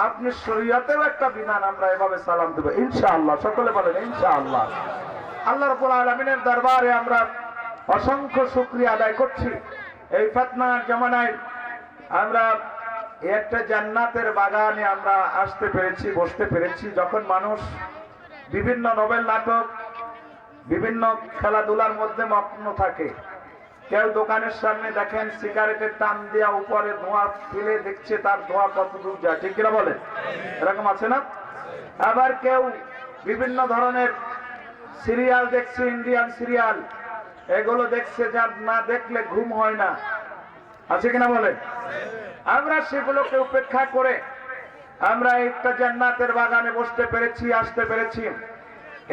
আপনি শরীয়তেও একটা বিধান আমরা এভাবে সালাম দেব ইনশাআল্লাহ। সকলে বলেন ইনশাআল্লাহ। আল্লাহ রাব্বুল আলামিনের দরবারে আমরা অসংখ্য শুকরিয়া আদায় করছি। এই ফিতনার জামানায় আমরা একটা জান্নাতের বাগানে আমরা আসতে পেরেছি, বসতে পেরেছি। যখন মানুষ বিভিন্ন নোবেল নাটক, বিভিন্ন খেলাধুলার মধ্যে মগ্ন থাকে, কেউ দোকানের সামনে দেখেন সিগারেটের টান দেওয়া উপরে ধোঁয়া ফেলে দেখছে তার ধোঁয়া কত দূর যায়, ঠিক কিনা বলেন? এরকম আছে না? আবার কেউ বিভিন্ন ধরনের সিরিয়াল দেখছে, ইন্ডিয়ান সিরিয়াল, এগুলো দেখছে যা না দেখলে ঘুম হয় না, আছে কিনা বলেন? আমরা সেগুলোকে উপেক্ষা করে আমরা একটা জান্নাতের বাগানে বসতে পেরেছি, আসতে পেরেছি।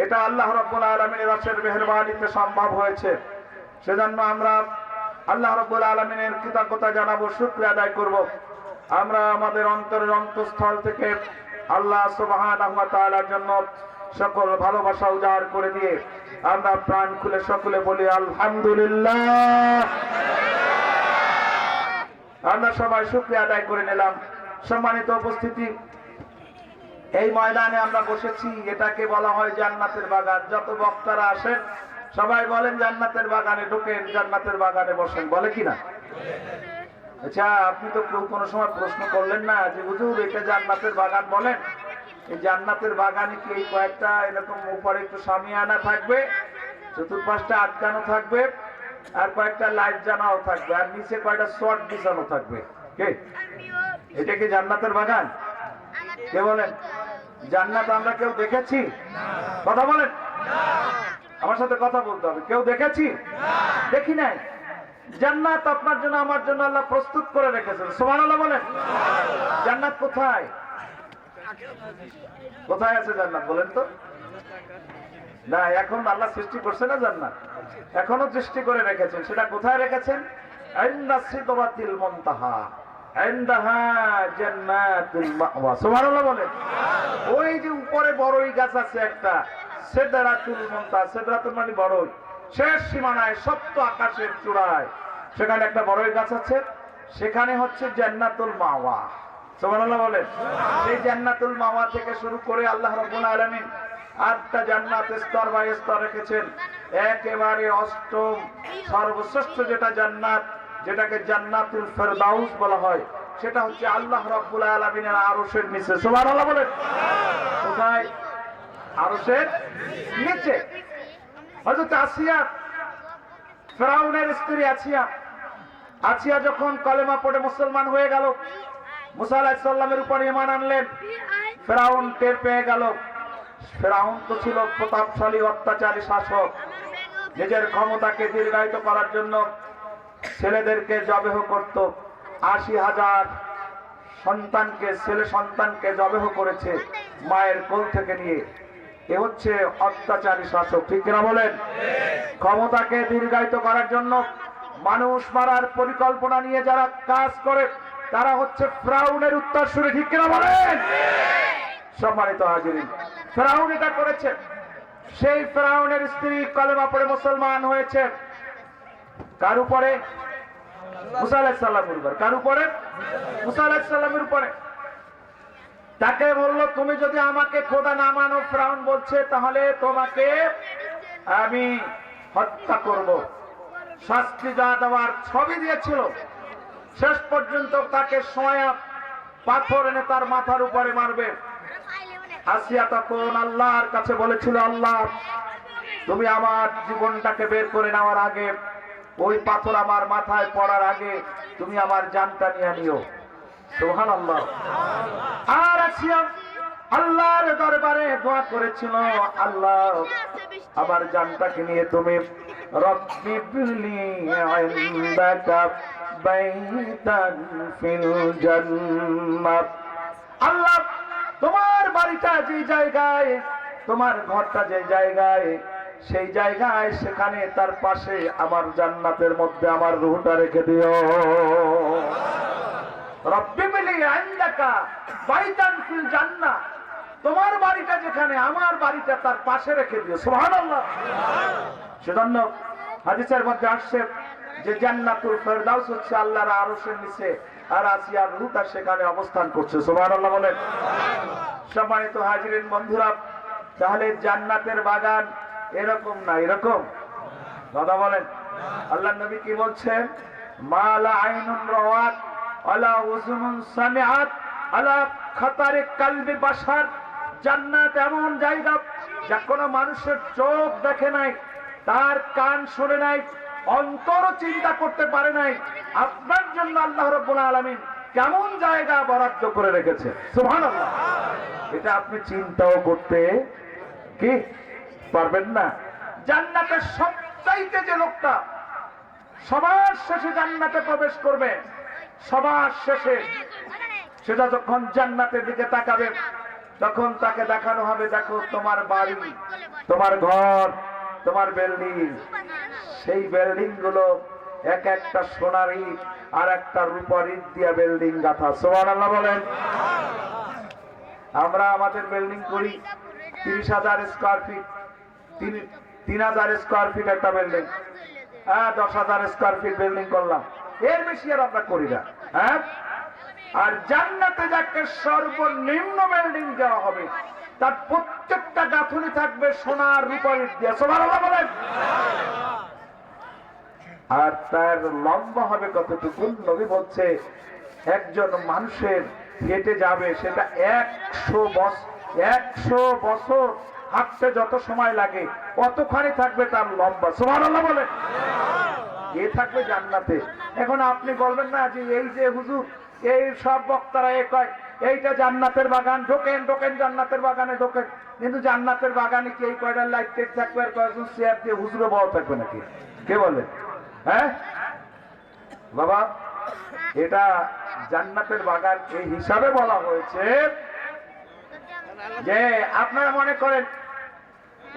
এটা আল্লাহ রাব্বুল আলামিনের রসের মেহেরবানিতে সম্ভব হয়েছে। সেজন্য আমরা আল্লাহ রাব্বুল আলামিনের কৃতজ্ঞতা জানাবো, শুকরিয়া আদায় করব। আমরা আমাদের অন্তরের অন্তঃস্থল থেকে আল্লাহ সুবহানাহু ওয়া তাআলার জন্য সকল ভালোবাসা উজাড় করে দিয়ে আমরা প্রাণ খুলে সকলে বলি আলহামদুলিল্লাহ। আমরা সবাই শুকরিয়া আদায় করে নিলাম। সম্মানিত উপস্থিতি, এই ময়দানে আমরা বসেছি, এটাকে বলা হয় জান্নাতের বাগান। যত বক্তারা আসেন সবাই বলেন জান্নাতের বাগানে ঢোকেন, জান্নাতের বাগানে বসেন, বলে কিনা? আচ্ছা, আপনি তো কেউ কোনো সময় প্রশ্ন করলেন না যে হুজুর এটা জান্নাতের বাগান বলেন, এই জান্নাতের বাগানে কি এই কয়েকটা এরকম উপরে একটু শামিয়ানা থাকবে, চতুর্পাশটা আটকানো থাকবে, আর কয়েকটা লাইট জানাও থাকবে, আর নিচে কয়েকটা শর্ট বিছানো থাকবে, কে? এটা কি জান্নাতের বাগান? কে বলেন? জান্নাত আমরা কেউ দেখেছি? কথা বলেন, আমার সাথে কথা বলতে হবে। কেউ দেখেছি? দেখি নাই। জান্নাত আপনার জন্য আমার জন্য আল্লাহ প্রস্তুত করে রেখেছেন। সুবহানাল্লাহ বলেন। জান্নাত কোথায়? কোথায় আছে জান্নাত বলেন তো? না, এখন আল্লাহ সৃষ্টি করছে না জান্নাত, এখনো সৃষ্টি করে রেখেছেন। সেটা কোথায় রেখেছেন? ইনদা সিদরাতিল মুনতাহা, ইনদাহা জান্নাতুল মাওয়া। সুবহানাল্লাহ বলেন। ওই যে উপরে বড়ই গাছ আছে একটা, সিদরাতুল মুনতাহা, সিদরাতুল মানে বড়ই, শেষ সীমানায় সপ্ত আকাশের চূড়ায় সেখানে একটা বড়ই গাছ আছে, সেখানে হচ্ছে জান্নাতুল মাওয়া। সুবহানাল্লাহ বলেন। সেই জান্নাতুল মাওয়া থেকে শুরু করে আল্লাহ রাব্বুল আলামিন 8টা জান্নাত স্তর বাই স্তর রেখেছেন। একেবারে অষ্টম সর্বশ্রেষ্ঠ যেটা জান্নাত, যেটাকে জান্নাতুল ফেরদাউস বলা হয়, সেটা হচ্ছে আল্লাহ রাব্বুল আলামিনের আরশের নিচে। সুবহানাল্লাহ বলেন। কোথায়? আরশের নিচে। হযরত আসিয়া, ফেরাউনের স্ত্রী আসিয়া যখন কলেমা পড়ে মুসলমান হয়ে গেল, মুসা আলাইহিস সালামের উপর ঈমান আনলেন, ফেরাউন টের পেয়ে গেল। ফেরাউন তো ছিল প্রতাপশালী অত্যাচারী শাসক। নিজের ক্ষমতাকে দীর্ঘায়িত করার জন্য ছেলেদেরকে জবেহ করত। ৮০,০০০ সন্তানকে, ছেলে সন্তানকে জবেহ করেছে মায়ের কোল থেকে নিয়ে। এ হচ্ছে অত্যাচারী শাসক, ঠিক কিনা বলেন? ক্ষমতাকে দীর্ঘায়িত করার জন্য মানুষ মারার পরিকল্পনা নিয়ে যারা কাজ করে তারা হচ্ছে ফেরাউনের উত্তরসূরি, ঠিক কিনা বলেন? সম্মানিত হাজিরিন, ফেরাউন এটা করেছে। সেই ফেরাউনের স্ত্রী কলেমা পড়ে মুসলমান হয়েছে। কার উপরে? মুসা আলাইহিস সালামের উপর। কার উপরে? মুসা আলাইহিস সালামের উপরে। তাকে বলল, তুমি যদি আমাকে খোদা না মানো, ফেরাউন বলছে, তাহলে তোমাকে আমি হত্যা করব। শাস্তি যা দেওয়ার ছবি দিয়েছিল। শেষ পর্যন্ত তাকে সোয়া পাথর এনে তার মাথার উপরে মারবে। আসিয়া তখন আল্লাহর কাছে বলেছিল, আল্লাহ তুমি আমার জীবনটাকে বের করে নেওয়ার আগে, ওই পাথর আমার মাথায় পড়ার আগে তুমি আমার জানটা নিয়ে নিও। সুবহানাল্লাহ। আর আসিয়া আল্লাহর দরবারে দোয়া করেছিল, আল্লাহ আমার জানটাকে নিয়ে তুমি রব্বি বিলি ইনদাকা বাইতান ফিল জান্নাত, আল্লাহ তোমার বাড়িটা যে জায়গায়, তোমার ঘরটা যে জায়গায়, সেই জায়গায় সেখানে তার পাশে আমার জান্নাতের মধ্যে আমার রূহটা রেখে দিও। রব্বি বিলি ইনদাকা বাইতান ফিল জান্নাহ, তোমার বাড়িটা যেখানে, আমার বাড়িটা তার পাশে রেখে দিও। সুবহানাল্লাহ। সেজন্য হাদিসের মধ্যে আসছে যে জান্নাতুল ফেরদাউস হচ্ছে আল্লাহর আরশের নিচে, আর আসিয়ার রূহ তার সেখানে অবস্থান করছে। সুবহানাল্লাহ বলেন। সম্মানিত হাজিরিন বন্ধুরা, তাহলে জান্নাতের বাগান এরকম না এরকম? কথা বলেন। আল্লাহর নবী কি বলছেন? মা লা আইনুন রাওয়াত ওয়ালা উযুনুন সামিআত আলা খাতারে কলবি বাশার। জান্নাত এমন জায়গা যা কোনো মানুষের চোখ দেখে নাই, তার কান শুনে নাই, অন্তর চিন্তা করতে পারে নাই। আপনার জন্য আল্লাহ রাব্বুল আলামিন কেমন জায়গা বরাদ্দ করে রেখেছে, সুবহানাল্লাহ। এটা আপনি চিন্তাও করতে কি পারবেন না। জান্নাতের সবচাইতে যে লোকটা সবার শেষে জান্নাতে প্রবেশ করবে, সবার শেষে, সেটা যখন জান্নাতের দিকে তাকাবে তখন তাকে দেখানো হবে, দেখো তোমার বাড়ি, তোমার ঘর, তোমার বিল্ডিং। সেই বিল্ডিং গুলো এক একটা সোনার ইট আর একটা রূপার ইট দিয়া বিল্ডিং গাঁথা। সুবহানাল্লাহ বলেন। আমরা আমাদের বিল্ডিং করি 30,000 স্কয়ার ফিট, 3,000 স্কয়ার ফিট একটা বিল্ডিং, 10,000 স্কয়ার ফিট বিল্ডিং করলাম, এর বেশি আর আমরা করি না। হ্যাঁ, আর জান্নাতে যাকে সর্বনিম্ন বিল্ডিং দেওয়া হবে তার প্রত্যেকটা গাঁথুনি থাকবে সোনার রূপার ইট দিয়ে। সুবহানাল্লাহ বলেন। আর তার লম্বা হবে কতটুকু? নবী বলছে একজন মানুষের হেঁটে যাবে সেটা 100 বছর হাঁটতে যত সময় লাগে অতখানি থাকবে তার লম্বা। সুবহানাল্লাহ বলেন। এ থাকবে জান্নাতে। এখন আপনি বলবেন না যে এই যে হুজুর, এই সব বক্তারা এ কয় এইটা জান্নাতের বাগান, ঢোকেন ঢোকেন জান্নাতের বাগানে ঢোকেন, কিন্তু জান্নাতের বাগানে কি এই কয়টা লাইট টেক থাকবে আর কয়েকজন চেয়ার দিয়ে হুজুরে বড় থাকবে নাকি? কে বলে? হ্যাঁ বাবা, এটা জান্নাতের বাগান এই হিসাবে বলা হয়েছে যে আপনারা মনে করেন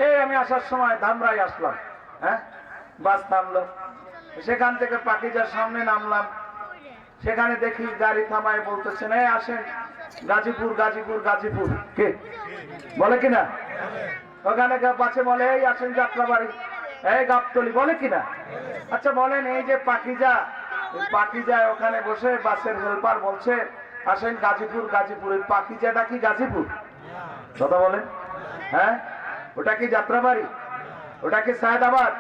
এই আমি আসার সময় ধামরাই আসলাম, হ্যাঁ, বাস নামলো, সেখান থেকে পাকিজার সামনে নামলাম, সেখানে দেখি গাড়ি থামায় বলতেছেন এই আসেন গাজীপুর গাজীপুর গাজীপুর। কে বলে কিনা? ওখানে পাশে বলে এই আসেন যাত্রাবাড়ি, এই গাবতলি, বলে কিনা? আচ্ছা বলেন, এই যে পাকিজায় ওখানে বসে বাসের হেল্পার বলছে আসেন গাজীপুর গাজীপুর, এই পাকিজাটা কি গাজীপুর? কথা বলেন। হ্যাঁ, ওটা কি যাত্রাবাড়ি? ওটা কি সায়েদাবাদ?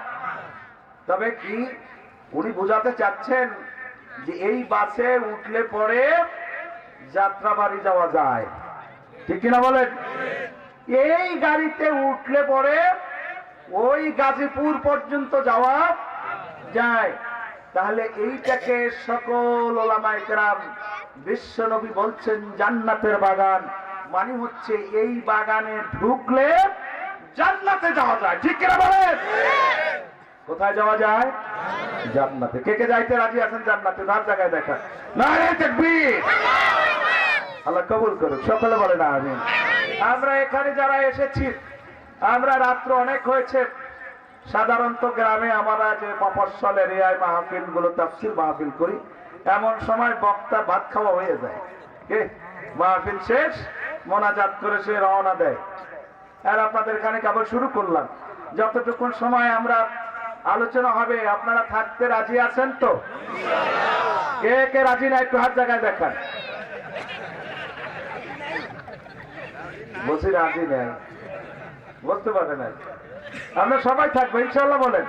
তবে কি উনি বোঝাতে চাচ্ছেন যে এই বাসে উঠলে পরে যাত্রাবাড়ি যাওয়া যায়, ঠিক কিনা বলেন? এই গাড়িতে উঠলে পরে ওই গাজীপুর পর্যন্ত যাওয়া যায়। তাহলে এইটাকে সকল ওলামায়ে কেরাম, বিশ্ব নবী বলছেন জান্নাতের বাগান মানে হচ্ছে এই বাগানে ঢুকলে জান্নাতে যাওয়া যায়, ঠিক কিনা বলেন? কোথায় যাওয়া যায়? জান্নাতে। কে কে যাইতে রাজি আছেন জান্নাতে? তার জায়গায় দেখা। নারে তাকবীর। আল্লাহ কবুল করুক, সকলে বলে না আমিন। আমরা এখানে যারা এসেছি, আমরা রাত্র অনেক হয়েছে, সাধারণত গ্রামে আমরা যে মফস্বল এরিয়ায় মাহফিল গুলো তাফসীর মাহফিল করি, এমন সময় বক্তা ভাত খাওয়া হয়ে যায়, কে মাহফিল শেষ মোনাজাত করে সে রওনা দেয়, আর আপনাদের এখানে কেবল শুরু করলাম। যতটুকুন সময় আমরা আলোচনা হবে আপনারা থাকতে রাজি আছেন তো? কে কে রাজি না একটু হাত জায়গায় দেখান। বলছি রাজি নেই, বুঝতে পারে না। আমরা সবাই থাকবো ইনশাআল্লাহ বলেন।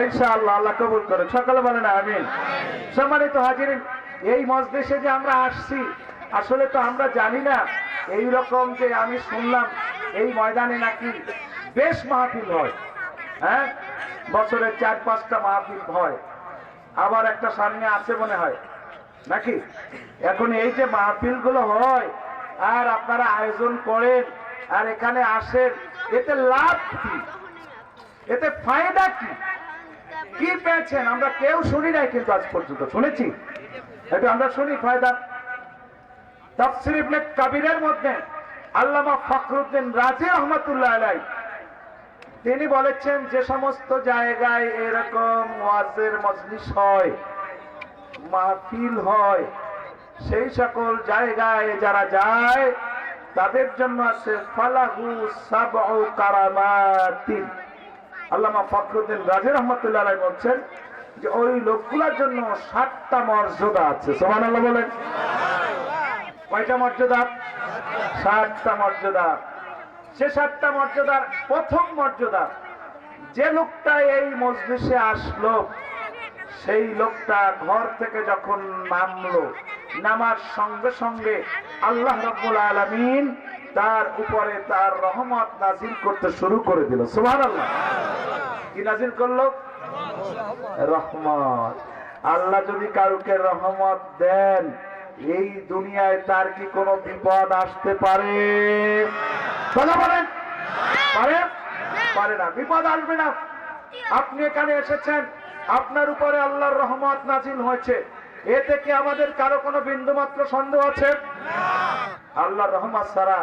ইনশাআল্লাহ, আল্লাহ কবুল করে, সকলে বলেন আমিন। সম্মানিত হাজিরিন, এই মজলিসে যে আমরা আসছি আসলে তো আমরা জানি না এই রকম যে আমি শুনলাম এই ময়দানে নাকি বেশ মাহফিল হয়, হ্যাঁ, বছরে 4-5টা মাহফিল হয়, আবার একটা সামনে আছে মনে হয় নাকি। এখন এই যে মাহফিল গুলো হয় আর আপনারা আয়োজন করেন আর এখানে আসেন, এতে লাভ কি? এতে ফায়দা কি? কি পেয়েছেন? আমরা কেউ শুনি নাই, কিন্তু আজ পর্যন্ত শুনেছি এটা আমরা শুনি ফায়দা। তাফসীর ইবনে কাবিরের মধ্যে আল্লামা ফখরুদ্দিন রাজি রহমাতুল্লাহ আলাইহি তিনি বলেছেন যে সমস্ত জায়গায় এরকম ওয়াজের মজলিস হয়, মাহফিল হয়, সেই সকল জায়গায় যারা যায় তাদের জন্য আছে ফালাহু সাবউ কারামাতিন। আল্লামা ফখরুদ্দিন রাজি রহমাতুল্লাহ আলাইহি বলছেন যে ওই লোকগুলোর জন্য 7টা মর্যাদা আছে। সুবহানাল্লাহ বলেন। কয়টা মর্যাদা? 7টা মর্যাদা। সে 7টা মর্যাদার প্রথম মর্যাদা, যে লোকটা এই মজলিসে আসলো, সেই লোকটা ঘর থেকে যখন নামলো, নামার সঙ্গে সঙ্গে আল্লাহ রাব্বুল আলামিন তার উপরে তার রহমত নাজিল করতে শুরু করে দিল। সুবহানাল্লাহ। কি নাজিল করলো? রহমত। আল্লাহ যদি কাউকে রহমত দেন, এই দুনিয়ায় তার কি কোনো বিপদ আসতে পারে? কথা বলেন। পারে? পারে না। বিপদ আসবে না। আপনি এখানে এসেছেন, আপনার উপরে আল্লাহর রহমত নাজিল হয়েছে, এতে কি আমাদের কারো কোনো বিন্দুমাত্র সন্দেহ আছে? আল্লাহর রহমত ছাড়া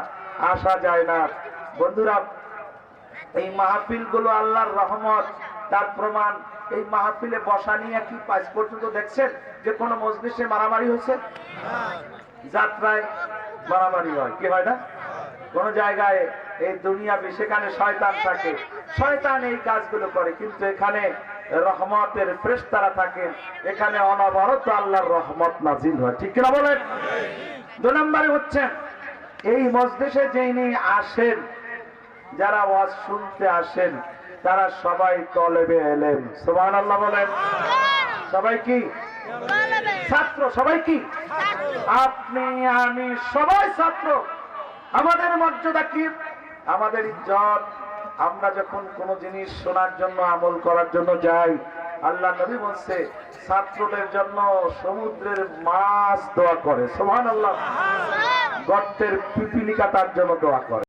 আসা যায় না। বন্ধুরা, এই মাহফিল গুলো আল্লাহর রহমত, তার প্রমাণ এই মাহফিলে বসা নিয়ে কি আজ পর্যন্ত দেখছেন যে কোনো মজলিসে মারামারি হয়েছে? যাত্রায় মারামারি হয়, কি হয় না? কোন জায়গায় এই দুনিয়া সেখানে শয়তান থাকে, শয়তান এই কাজগুলো করে, কিন্তু এখানে রহমতের ফেরেশতারা থাকেন, এখানে অনবরত আল্লাহর রহমত নাজিল হয়। ঠিক কিনা বলেন? 2 নম্বরে হচ্ছে এই মজলিসে যিনি আসেন, যারা ওয়াজ শুনতে আসেন, তারা সবাই তলেবে এলেম। সুবহানাল্লাহ বলেন। সবাই কি? ছাত্র। সবাই কি? আপনি আমি সবাই ছাত্র। আমাদের মর্যাদা কি? আমাদের ইজ্জত। আমরা যখন কোনো জিনিস শোনার জন্য, আমল করার জন্য যাই, আল্লাহ নবী বলছে ছাত্রদের জন্য সমুদ্রের মাছ দোয়া করে। সুবহানাল্লাহ। গর্তের পিপিলিকা তার জন্য দোয়া করে।